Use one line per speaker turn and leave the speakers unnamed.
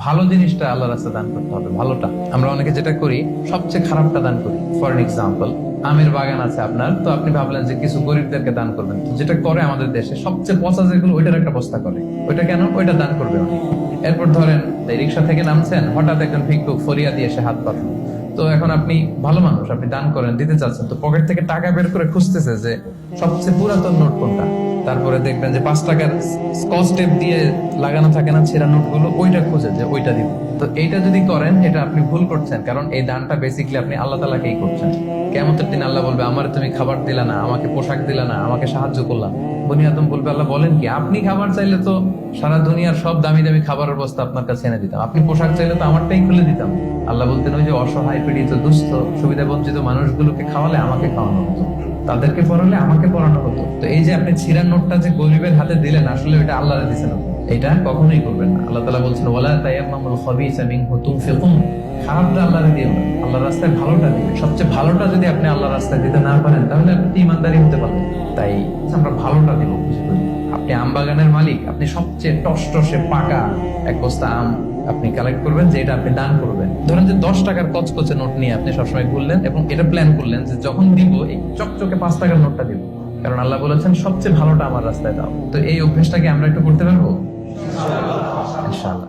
ভালো জিনিসটা আল্লাহ রাস্তায় দান করতে হবে, ভালোটা। আমরা অনেকে যেটা করি, সবচেয়ে খারাপটা দান করি। ফর এক্সাম্পল, আমের বাগান আছে আপনার, তো আপনি ভাবলেন যে কিছু গরিবদেরকে দান করবেন। তো যেটা করে আমাদের দেশে সবচেয়ে পচা যেগুলো, ওইটার একটা বস্তা করে। ওইটা কেন? ওইটা দান করবে উনি। এরপর ধরেন রিক্সা থেকে নামছেন, হঠাৎ একজন ভিক্ষুক ফরিয়া দিয়ে এসে হাত পাতলো। তো এখন আপনি ভালো মানুষ, আপনি দান করেন, দিতে চাচ্ছেন, তো পকেট থেকে টাকা বের করে খুঁজতেছে যে সবচেয়ে পুরাতন নোট কোনটা। তারপরে দেখবেন যে 5 টাকার স্কচ টেপ দিয়ে লাগানো থাকে না ছেঁড়া নোটগুলো, ওইটা খুঁজে যে ওইটা দিব। তো এইটা যদি করেন, এটা আপনি ভুল করছেন, কারণ এই দানটা বেসিক্যালি আপনি আল্লাহ তাআলাকেই করছেন। কিয়ামতের দিন আল্লাহ বলবে, আমার তুমি খাবার দিলা না, আমাকে পোশাক দিলা না, আমাকে সাহায্য করলা। বনি আদম বলবে, আল্লাহ বলেন কি? আপনি খাবার চাইলে তো সারা দুনিয়ার সব দামি দামি খাবারের বস্তা আপনার কাছে এনে দিতাম, আপনি পোশাক চাইলে তো আমারটাই খুলে দিতাম। আল্লাহ বলতেন, ওই যে অসহায় পীড়িত দুস্থ সুবিধা বঞ্চিত মানুষগুলোকে খাওয়ালে আমাকে খাওয়ানো হতো, তাদেরকে পড়ালে আমাকে পড়ানো হতো। তো এই যে আপনি ছিঁড়ার নোটটা যে গরিবের হাতে দিলেন, আসলে ওইটা আল্লাহরে দিছেন, এটা কখনোই করবেন না। আল্লাহ তাআলা বলছেন, ওয়ালা তায়াম্মামুল খাবিসা মিনহু তুনফিকুন, খারাপটা আল্লাহরে দিও না, আল্লাহর রাস্তায় ভালোটা দিবেন। সবচেয়ে ভালোটা যদি আপনি আল্লাহর রাস্তায় দিতে না পারেন, তাহলে আপনি ইমানদারি হতে পারবেন। তাই আমরা ভালোটা দিব, খুশি করি। আপনি আম বাগানের মালিক, আপনি সবচেয়ে টসটসে পাকা এক বস্তা আম আপনি কালেক্ট করবেন, যে এটা আপনি দান করবেন। ধরেন যে 10 টাকার কচকচে নোট নিয়ে আপনি সবসময় ঘুরলেন এবং এটা প্ল্যান করলেন যে যখন দিব এই চকচকে 5 টাকার নোটটা দিব, কারণ আল্লাহ বলেছেন সবচেয়ে ভালোটা আমার রাস্তায় দাও। তো এই অভ্যেসটাকে আমরা একটু করতে পারবো ইনশাআল্লাহ।